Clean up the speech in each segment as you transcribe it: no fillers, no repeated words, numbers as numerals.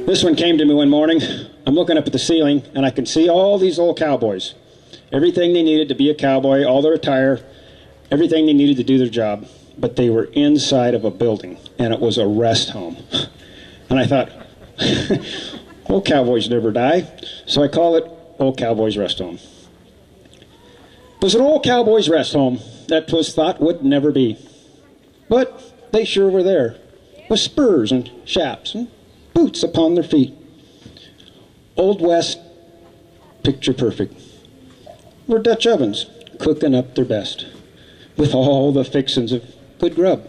This one came to me one morning. I'm looking up at the ceiling, and I can see all these old cowboys. Everything they needed to be a cowboy, all their attire, everything they needed to do their job. But they were inside of a building, and it was a rest home. And I thought, old cowboys never die, so I call it Old Cowboys Rest Home. It was an old cowboys rest home that 'twas thought would never be. But they sure were there, with spurs and chaps and boots upon their feet. Old West, picture perfect, were Dutch ovens cooking up their best, with all the fixins of good grub,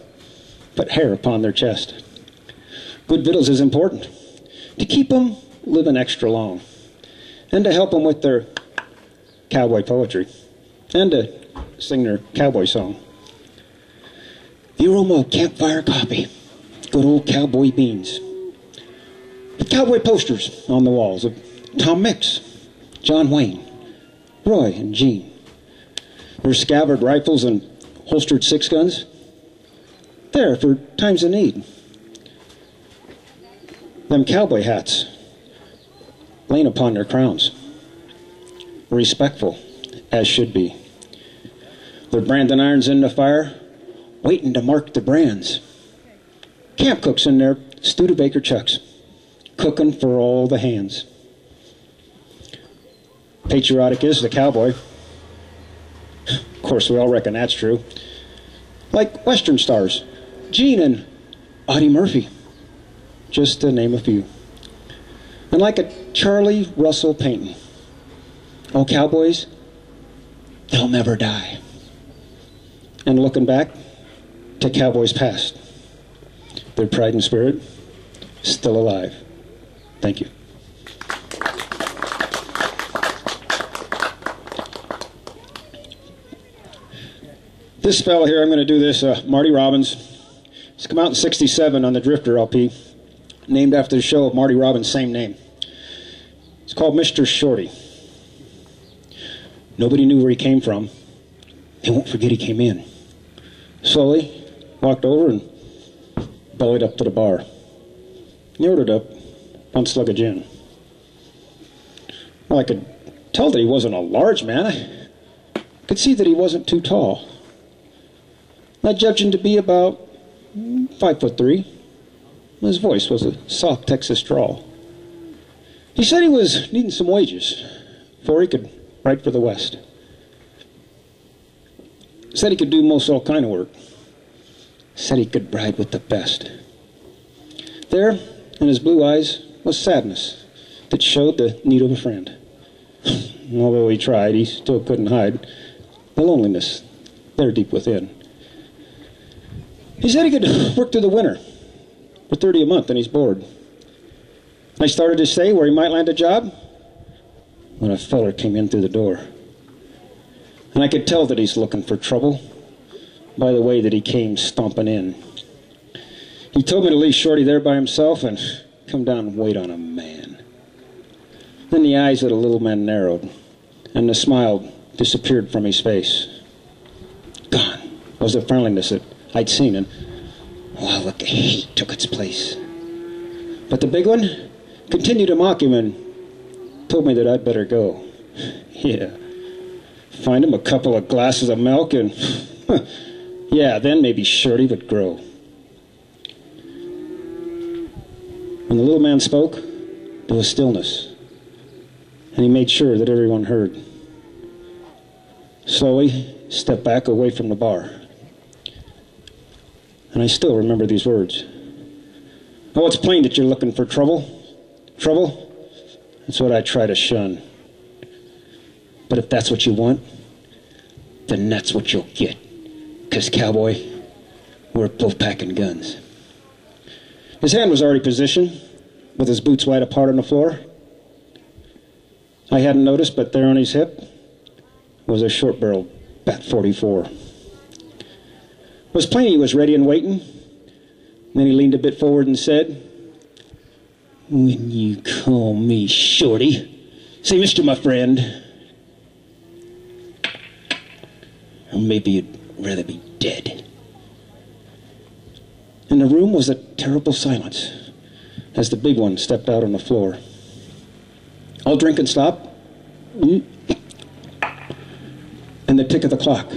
but hair upon their chest. Good victuals is important, to keep 'em living extra long, and to help 'em with their cowboy poetry, and to sing their cowboy song. The aroma of campfire coffee, good old cowboy beans, with cowboy posters on the walls of Tom Mix, John Wayne, Roy and Gene. Their scabbard rifles and holstered six guns, there for times of need. Them cowboy hats, laying upon their crowns, respectful as should be. Their branding irons in the fire, waiting to mark the brands. Camp cooks in their Studebaker chucks, cooking for all the hands. Patriotic is the cowboy. Of course, we all reckon that's true. Like Western stars, Gene and Audie Murphy, just to name a few. And like a Charlie Russell painting, all cowboys, they'll never die. And looking back to cowboys past, their pride and spirit still alive. Thank you. This fella here, I'm going to do this, Marty Robbins. It's come out in '67 on the Drifter LP, named after the show of Marty Robbins' same name. It's called Mr. Shorty. Nobody knew where he came from. They won't forget he came in. Slowly walked over and bellied up to the bar. He ordered up one slug of gin. Well, I could tell that he wasn't a large man. I could see that he wasn't too tall. I judged him to be about 5'3". His voice was a soft Texas drawl. He said he was needing some wages before he could write for the West. Said he could do most all kind of work. Said he could ride with the best. There, in his blue eyes, was sadness that showed the need of a friend. Although he tried, he still couldn't hide the loneliness there deep within. He said he could work through the winter for $30 a month, and he's bored. I started to say where he might land a job when a feller came in through the door. And I could tell that he's looking for trouble by the way that he came stomping in. He told me to leave Shorty there by himself and come down and wait on a man. Then the eyes of the little man narrowed, and the smile disappeared from his face. Gone was the friendliness that I'd seen, and wow, look, the hate took its place. But the big one continued to mock him and told me that I'd better go. Yeah, find him a couple of glasses of milk and, yeah, then maybe Shorty would grow. When the little man spoke, there was stillness, and he made sure that everyone heard. Slowly stepped back away from the bar. And I still remember these words. Oh, it's plain that you're looking for trouble. Trouble? That's what I try to shun. But if that's what you want, then that's what you'll get. 'Cause, cowboy, we're both packing guns. His hand was already positioned, with his boots wide apart on the floor. I hadn't noticed, but there on his hip was a short-barreled Bat 44. It was plain he was ready and waiting. And then he leaned a bit forward and said, "When you call me Shorty, say, Mister, my friend, or maybe you'd rather be dead." In the room was a terrible silence. as the big one stepped out on the floor. All drinking stopped, and the tick of the clock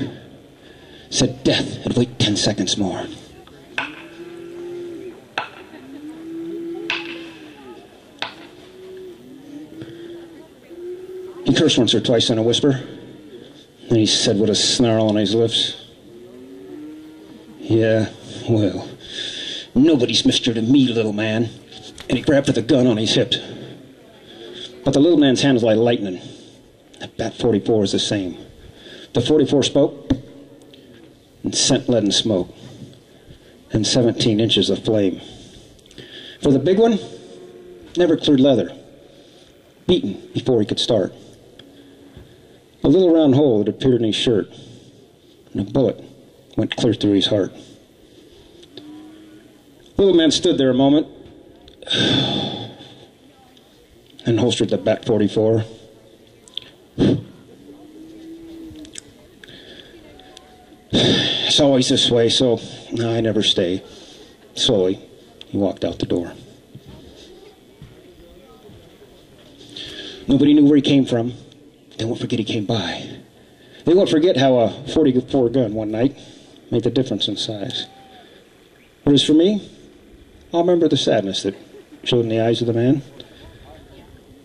said death had waited 10 seconds more. He cursed once or twice in a whisper. Then he said with a snarl on his lips, "Yeah, well, nobody's Mr. to me, little man." And he grabbed for the gun on his hip. But the little man's hand was like lightning. The Bat 44 is the same. The 44 spoke and sent leaden smoke and 17 inches of flame. For the big one, never cleared leather, beaten before he could start. A little round hole that appeared in his shirt, and a bullet went clear through his heart. The little man stood there a moment and holstered the Bat 44. It's always this way, so I never stay. Slowly, he walked out the door. Nobody knew where he came from. They won't forget he came by. They won't forget how a 44 gun one night made the difference in size. But as for me, I'll remember the sadness that showed in the eyes of the man.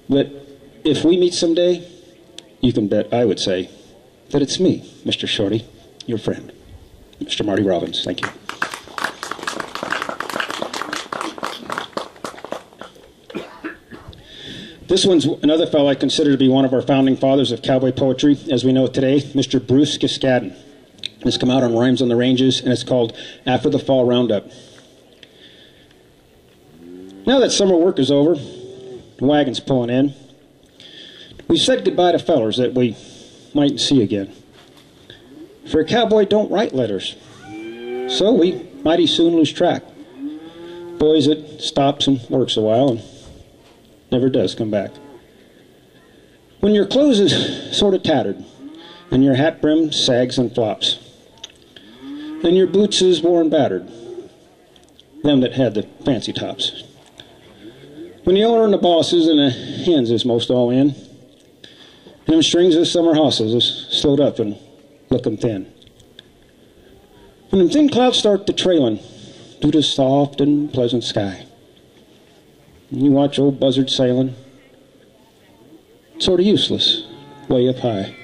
But if we meet someday, you can bet I would say that it's me, Mr. Shorty, your friend, Mr. Marty Robbins. Thank you. This one's another fellow I consider to be one of our founding fathers of cowboy poetry, as we know it today, Mr. Bruce Kiskaden. It's come out on Rhymes on the Ranges, and it's called After the Fall Roundup. Now that summer work is over, the wagon's pulling in, we've said goodbye to fellers that we mightn't see again. For a cowboy don't write letters, so we mighty soon lose track. Boys that stops and works a while and never does come back. When your clothes is sort of tattered, and your hat brim sags and flops, and your boots is worn battered, them that had the fancy tops. When the owner and the bosses and the hens is most all in, and them strings of summer hosses is slowed up and looking thin. When them thin clouds start to trailin' through the soft and pleasant sky, and you watch old buzzards sailing, sort of useless, way up high.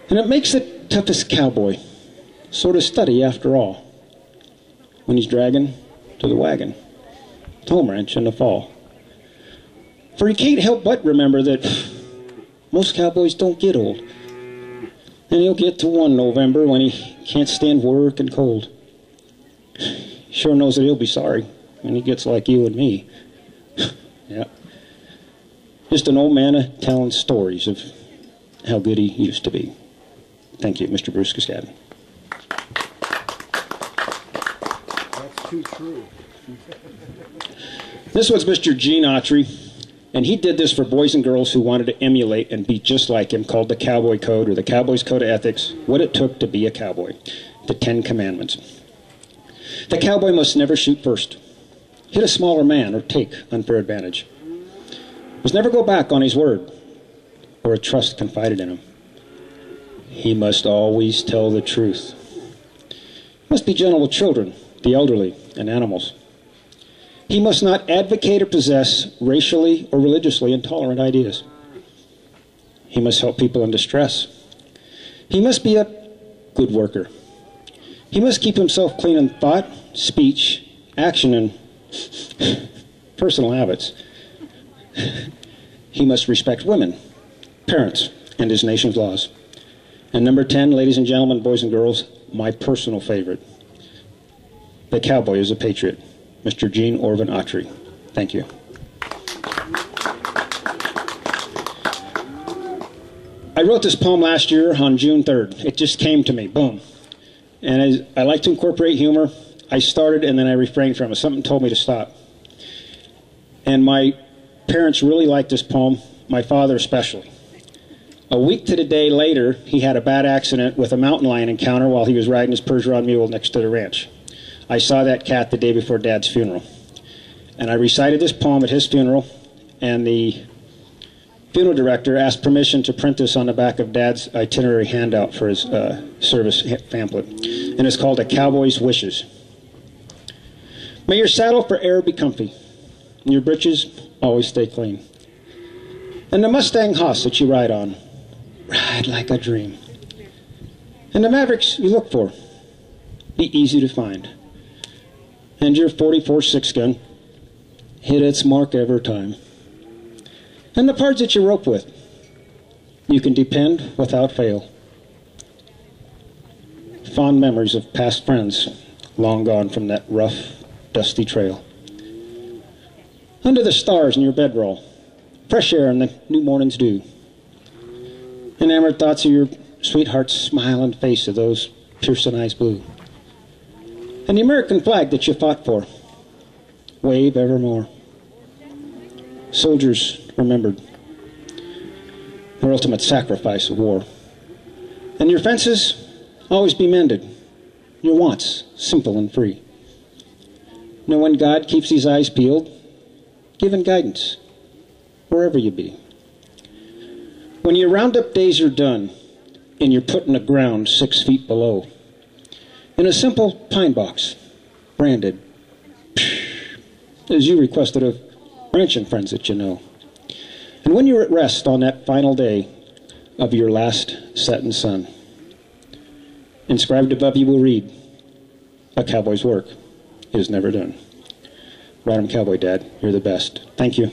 And it makes the toughest cowboy sort of study after all, when he's dragging to the wagon, the home ranch in the fall. For he can't help but remember that most cowboys don't get old. And he'll get to one November when he can't stand work and cold. He sure knows that he'll be sorry when he gets like you and me. Yeah. Just an old man telling stories of how good he used to be. Thank you, Mr. Bruce Kiskaden. That's too true. This one's Mr. Gene Autry, and he did this for boys and girls who wanted to emulate and be just like him, called the Cowboy Code, or the Cowboy's Code of Ethics, what it took to be a cowboy, the 10 Commandments. The cowboy must never shoot first, hit a smaller man, or take unfair advantage. Must never go back on his word, or a trust confided in him. He must always tell the truth. Must be gentle with children, the elderly, and animals. He must not advocate or possess racially or religiously intolerant ideas. He must help people in distress. He must be a good worker. He must keep himself clean in thought, speech, action, and personal habits. He must respect women, parents, and his nation's laws. And number 10, ladies and gentlemen, boys and girls, my personal favorite. The cowboy is a patriot. Mr. Gene Orvin Autry. Thank you. I wrote this poem last year on June 3rd. It just came to me, boom. And as I like to incorporate humor, I started and then I refrained from it. Something told me to stop. And my parents really liked this poem, my father especially. A week to the day later, he had a bad accident with a mountain lion encounter while he was riding his Percheron mule next to the ranch. I saw that cat the day before Dad's funeral. And I recited this poem at his funeral, and the funeral director asked permission to print this on the back of Dad's itinerary handout for his service pamphlet. And it's called A Cowboy's Wishes. May your saddle for air be comfy, and your breeches always stay clean. And the Mustang hoss that you ride on, ride like a dream. And the Mavericks you look for, be easy to find. And your 44 6-gun, hit its mark every time. And the parts that you rope with, you can depend without fail. Fond memories of past friends, long gone from that rough, dusty trail. Under the stars in your bedroll, fresh air and the new morning's dew. Enamored thoughts of your sweetheart's smiling face of those piercing eyes blue. And the American flag that you fought for, wave evermore. Soldiers remembered their ultimate sacrifice of war. And your fences always be mended, your wants simple and free. Knowing God keeps his eyes peeled, giving guidance wherever you be. When your roundup days are done and you're put in the ground 6 feet below, in a simple pine box, branded, as you requested of ranching friends that you know. And when you're at rest on that final day of your last setting sun, inscribed above you will read, a cowboy's work is never done. Ride 'em cowboy, Dad. You're the best. Thank you.